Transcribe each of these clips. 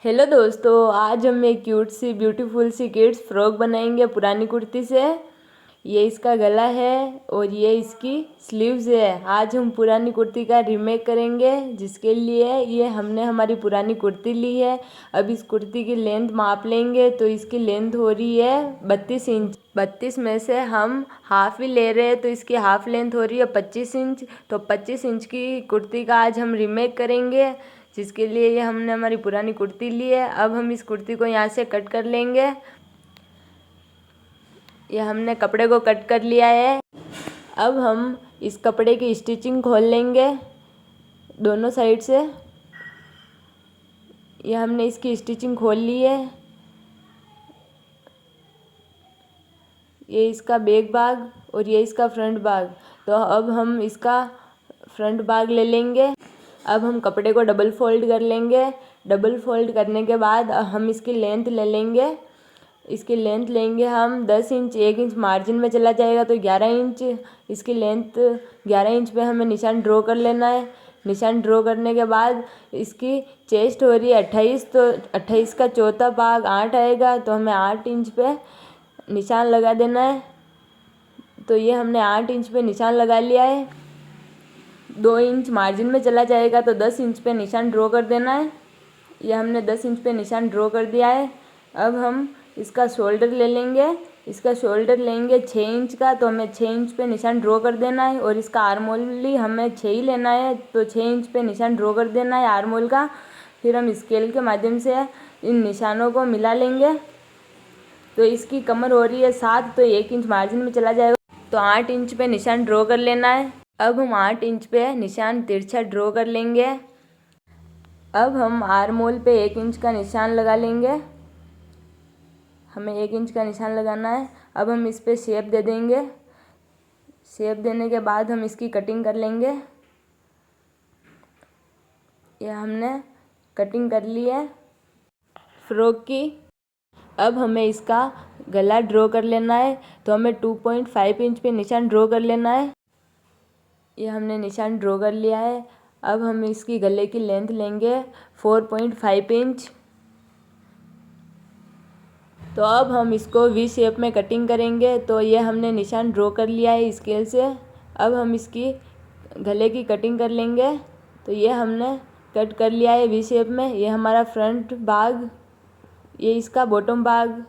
Hello दोस्तों, आज हम एक क्यूट सी ब्यूटीफुल सी किड्स फ्रॉक बनाएंगे पुरानी कुर्ती से। ये इसका गला है और ये इसकी स्लीव्स है। आज हम पुरानी कुर्ती का रीमेक करेंगे, जिसके लिए ये हमने हमारी पुरानी कुर्ती ली है। अब इस कुर्ती की लेंथ माप लेंगे तो इसकी लेंथ हो रही है 32 इंच। 32 में से हम हाफ ही ले रहे हैं तो इसकी हाफ लेंथ हो रही है 25 इंच। तो 25 इंच की कुर्ती का आज हम रीमेक करेंगे, जिसके लिए ये हमने हमारी पुरानी कुर्ती ली है। अब हम इस कुर्ती को यहाँ से कट कर लेंगे। ये हमने कपड़े को कट कर लिया है। अब हम इस कपड़े की स्टिचिंग खोल लेंगे दोनों साइड से। ये हमने इसकी स्टिचिंग खोल ली है। ये इसका बैक भाग और ये इसका फ्रंट भाग। तो अब हम इसका फ्रंट भाग ले लेंगे। अब हम कपड़े को डबल फोल्ड कर लेंगे। डबल फोल्ड करने के बाद हम इसकी लेंथ ले लेंगे। इसकी लेंथ लेंगे हम 10 इंच। 1 इंच मार्जिन में चला जाएगा तो 11 इंच इसकी लेंथ। 11 इंच पे हमें निशान ड्रॉ कर लेना है। निशान ड्रॉ करने के बाद इसकी चेस्ट हो रही है 28, तो 28 का चौथा भाग 8 आएगा, तो हमें 8 इंच पे निशान लगा देना है। तो ये हमने 8 इंच पे निशान लगा लिया है। 2 इंच मार्जिन में चला जाएगा तो 10 इंच पे निशान ड्रॉ कर देना है। यह हमने 10 इंच पे निशान ड्रॉ कर दिया है। अब हम इसका शोल्डर ले लेंगे। इसका शोल्डर लेंगे 6 इंच का, तो हमें 6 इंच पे निशान ड्रॉ कर देना है। और इसका आर्म होल भी हमें 6 ही लेना है, तो 6 इंच पे निशान ड्रॉ कर देना है आर्म होल का। फिर हम स्केल के माध्यम से इन निशानों को मिला लेंगे। तो इसकी कमर हो रही है 7, तो 1 इंच मार्जिन में चला जाएगा, तो 8 इंच पे निशान ड्रॉ कर लेना है। अब हम 8 इंच पे निशान तिरछा ड्रॉ कर लेंगे। अब हम आर्म होल पे 1 इंच का निशान लगा लेंगे। हमें 1 इंच का निशान लगाना है। अब हम इस पे शेप दे देंगे। शेप देने के बाद हम इसकी कटिंग कर लेंगे। यह हमने कटिंग कर ली है फ्रॉक की। अब हमें इसका गला ड्रॉ कर लेना है, तो हमें 2.5 इंच पे निशान ड्रॉ कर लेना है। ये हमने निशान ड्रॉ कर लिया है। अब हम इसकी गले की लेंथ लेंगे 4.5 इंच। तो अब हम इसको वी शेप में कटिंग करेंगे। तो ये हमने निशान ड्रॉ कर लिया है स्केल से। अब हम इसकी गले की कटिंग कर लेंगे। तो ये हमने कट कर लिया है वी शेप में। ये हमारा फ्रंट भाग, ये इसका बॉटम भाग,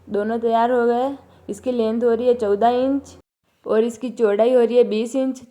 दोनों तैयार हो गए। इसकी लेंथ हो रही है 14 इंच और इसकी चौड़ाई हो रही है 20 इंच।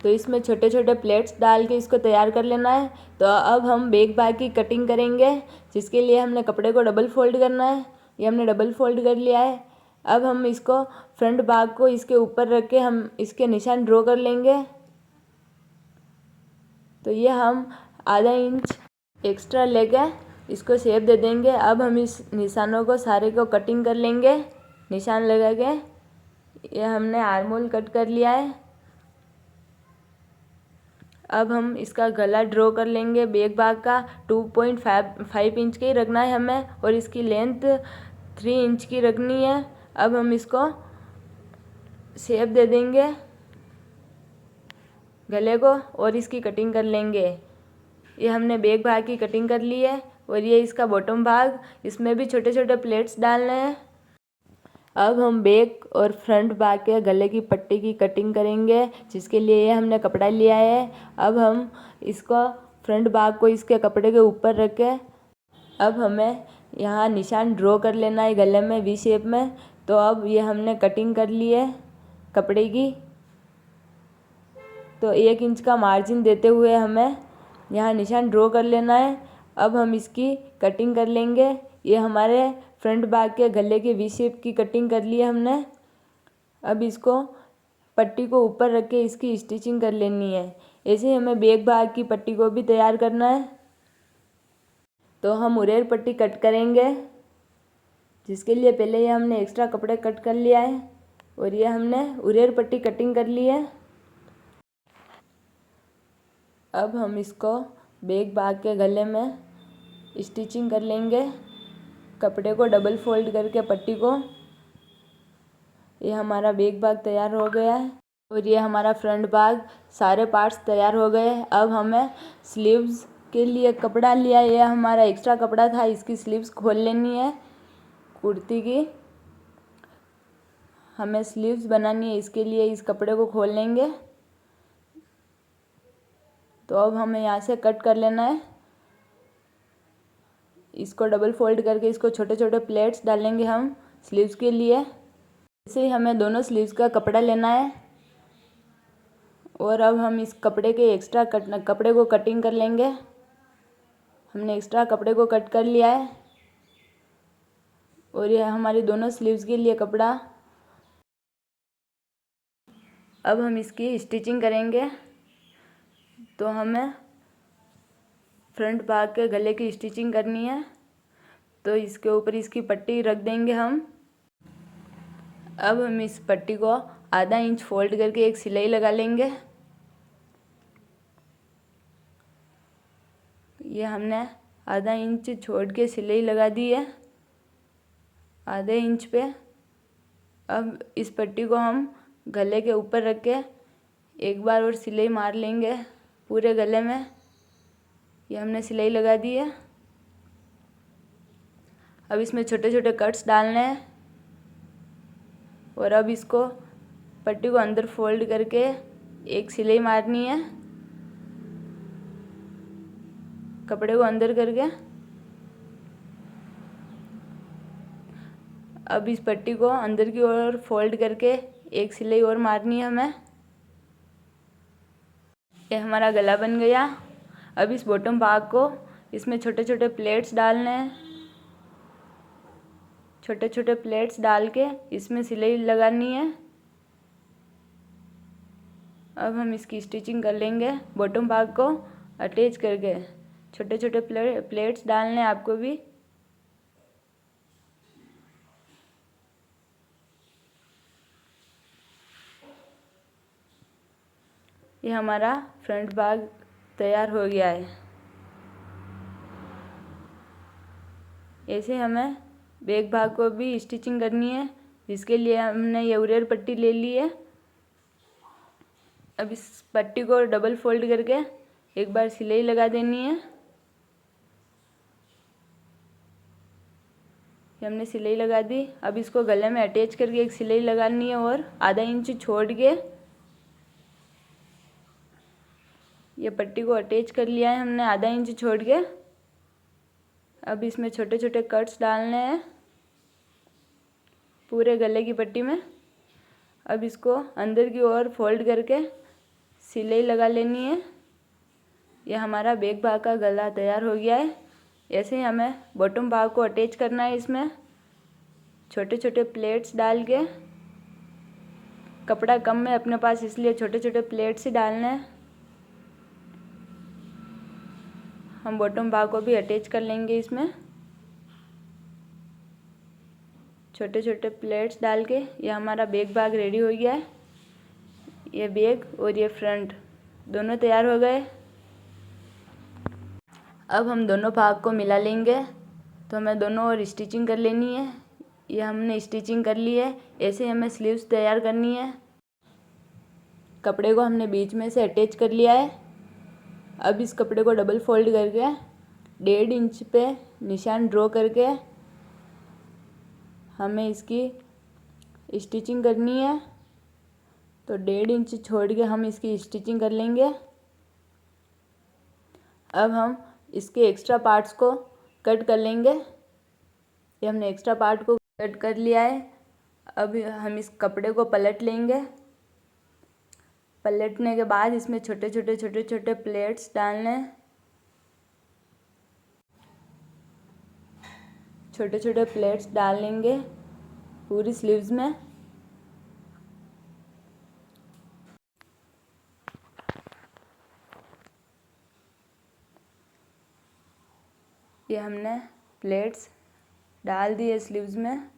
तो इसमें छोटे छोटे प्लेट्स डाल के इसको तैयार कर लेना है। तो अब हम बैक भाग की कटिंग करेंगे, जिसके लिए हमने कपड़े को डबल फोल्ड करना है। ये हमने डबल फोल्ड कर लिया है। अब हम इसको फ्रंट भाग को इसके ऊपर रख के हम इसके निशान ड्रॉ कर लेंगे। तो ये हम आधा इंच एक्स्ट्रा लेके इसको शेप दे देंगे। अब हम इस निशानों को सारे को कटिंग कर लेंगे निशान लगा के। ये हमने आर्म होल कट कर लिया है। अब हम इसका गला ड्रॉ कर लेंगे बैक भाग का। 2.5 इंच का ही रखना है हमें और इसकी लेंथ 3 इंच की रखनी है। अब हम इसको शेप दे देंगे गले को और इसकी कटिंग कर लेंगे। ये हमने बैक भाग की कटिंग कर ली है और ये इसका बॉटम भाग, इसमें भी छोटे छोटे प्लेट्स डालने हैं। अब हम बैक और फ्रंट भाग के गले की पट्टी की कटिंग करेंगे, जिसके लिए ये हमने कपड़ा लिया है। अब हम इसको फ्रंट भाग को इसके कपड़े के ऊपर रख के अब हमें यहाँ निशान ड्रॉ कर लेना है गले में वी शेप में। तो अब ये हमने कटिंग कर ली है कपड़े की। तो 1 इंच का मार्जिन देते हुए हमें यहाँ निशान ड्रॉ कर लेना है। अब हम इसकी कटिंग कर लेंगे। ये हमारे फ्रंट भाग के गले के वी शेप की कटिंग कर ली है हमने। अब इसको पट्टी को ऊपर रख के इसकी स्टिचिंग कर लेनी है। ऐसे ही हमें बैक भाग की पट्टी को भी तैयार करना है। तो हम उरेर पट्टी कट करेंगे, जिसके लिए पहले ये हमने एक्स्ट्रा कपड़े कट कर लिया है और ये हमने उरेर पट्टी कटिंग कर ली है। अब हम इसको बैक भाग के गले में स्टिचिंग कर लेंगे कपड़े को डबल फोल्ड करके पट्टी को। ये हमारा बैक भाग तैयार हो गया है और ये हमारा फ्रंट भाग, सारे पार्ट्स तैयार हो गए। अब हमें स्लीव्स के लिए कपड़ा लिया। यह हमारा एक्स्ट्रा कपड़ा था, इसकी स्लीव्स खोल लेनी है कुर्ती की। हमें स्लीव्स बनानी है, इसके लिए इस कपड़े को खोल लेंगे। तो अब हमें यहाँ से कट कर लेना है। इसको डबल फोल्ड करके इसको छोटे छोटे प्लेट्स डालेंगे हम स्लीव्स के लिए। ऐसे ही हमें दोनों स्लीव्स का कपड़ा लेना है और अब हम इस कपड़े के एक्स्ट्रा कपड़े को कटिंग कर लेंगे। हमने एक्स्ट्रा कपड़े को कट कर लिया है और यह हमारी दोनों स्लीव्स के लिए कपड़ा। अब हम इसकी स्टिचिंग करेंगे। तो हमें फ्रंट भाग के गले की स्टिचिंग करनी है, तो इसके ऊपर इसकी पट्टी रख देंगे हम। अब हम इस पट्टी को आधा इंच फोल्ड करके एक सिलाई लगा लेंगे। ये हमने आधा इंच छोड़ के सिलाई लगा दी है आधे इंच पे। अब इस पट्टी को हम गले के ऊपर रख के एक बार और सिलाई मार लेंगे पूरे गले में। ये हमने सिलाई लगा दी है। अब इसमें छोटे छोटे कट्स डालने हैं और अब इसको पट्टी को अंदर फोल्ड करके एक सिलाई मारनी है कपड़े को अंदर करके। अब इस पट्टी को अंदर की ओर फोल्ड करके एक सिलाई और मारनी है हमें। ये हमारा गला बन गया। अब इस बॉटम भाग को इसमें छोटे छोटे प्लेट्स डालने हैं। छोटे छोटे प्लेट्स डाल के इसमें सिलाई लगानी है। अब हम इसकी स्टिचिंग कर लेंगे। बॉटम भाग को अटैच करके छोटे छोटे प्लेट्स डालने हैं आपको भी। ये हमारा फ्रंट भाग तैयार हो गया है। ऐसे हमें बैक भाग को भी स्टिचिंग करनी है, जिसके लिए हमने ये उरेर पट्टी ले ली है। अब इस पट्टी को डबल फोल्ड करके एक बार सिलाई लगा देनी है। हमने सिलाई लगा दी। अब इसको गले में अटैच करके एक सिलाई लगानी है और आधा इंच छोड़ के ये पट्टी को अटैच कर लिया है हमने आधा इंच छोड़ के। अब इसमें छोटे छोटे कट्स डालने हैं पूरे गले की पट्टी में। अब इसको अंदर की ओर फोल्ड करके सिलाई लगा लेनी है। यह हमारा बैक भाग का गला तैयार हो गया है। ऐसे ही हमें बॉटम भाग को अटैच करना है। इसमें छोटे छोटे प्लेट्स डाल के, कपड़ा कम है अपने पास इसलिए छोटे छोटे प्लेट्स ही डालने हैं। हम बॉटम भाग को भी अटैच कर लेंगे। इसमें छोटे छोटे प्लेट्स डाल के ये हमारा बैक भाग रेडी हो गया है। ये बैक और ये फ्रंट दोनों तैयार हो गए। अब हम दोनों भाग को मिला लेंगे। तो हमें दोनों और स्टिचिंग कर लेनी है। ये हमने स्टिचिंग कर ली है। ऐसे हमें स्लीव्स तैयार करनी है। कपड़े को हमने बीच में से अटैच कर लिया है। अब इस कपड़े को डबल फोल्ड करके 1.5 इंच पे निशान ड्रॉ करके हमें इसकी स्टिचिंग करनी है। तो 1.5 इंच छोड़ के हम इसकी स्टिचिंग कर लेंगे। अब हम इसके एक्स्ट्रा पार्ट्स को कट कर लेंगे। ये हमने एक्स्ट्रा पार्ट को कट कर लिया है। अब हम इस कपड़े को पलट लेंगे। पलटने के बाद इसमें छोटे छोटे प्लेट्स डालने हैं। छोटे छोटे प्लेट्स डाल लेंगे पूरी स्लीव्स में। ये हमने प्लेट्स डाल दिए स्लीव्स में।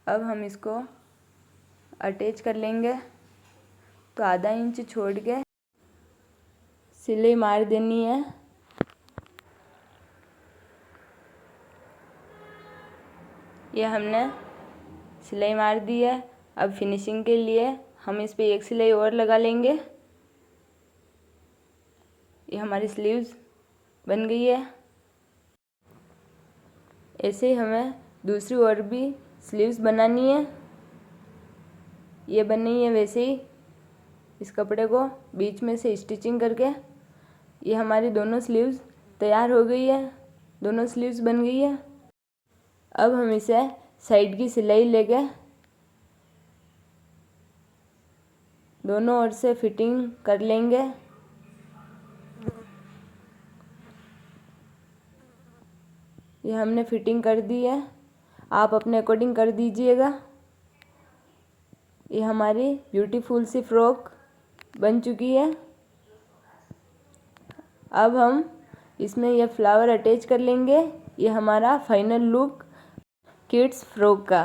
अब हम इसको अटैच कर लेंगे। तो आधा इंच छोड़ के सिलाई मार देनी है। ये हमने सिलाई मार दी है। अब फिनिशिंग के लिए हम इस पे एक सिलाई और लगा लेंगे। ये हमारी स्लीव्स बन गई है। ऐसे ही हमें दूसरी और भी स्लीव्स बनानी है। ये बनी है वैसे ही इस कपड़े को बीच में से स्टिचिंग करके। ये हमारी दोनों स्लीव्स तैयार हो गई है, दोनों स्लीव्स बन गई है। अब हम इसे साइड की सिलाई लेके दोनों ओर से फिटिंग कर लेंगे। ये हमने फिटिंग कर दी है, आप अपने अकॉर्डिंग कर दीजिएगा। ये हमारी ब्यूटीफुल सी फ्रॉक बन चुकी है। अब हम इसमें यह फ्लावर अटैच कर लेंगे। ये हमारा फाइनल लुक किड्स फ्रॉक का।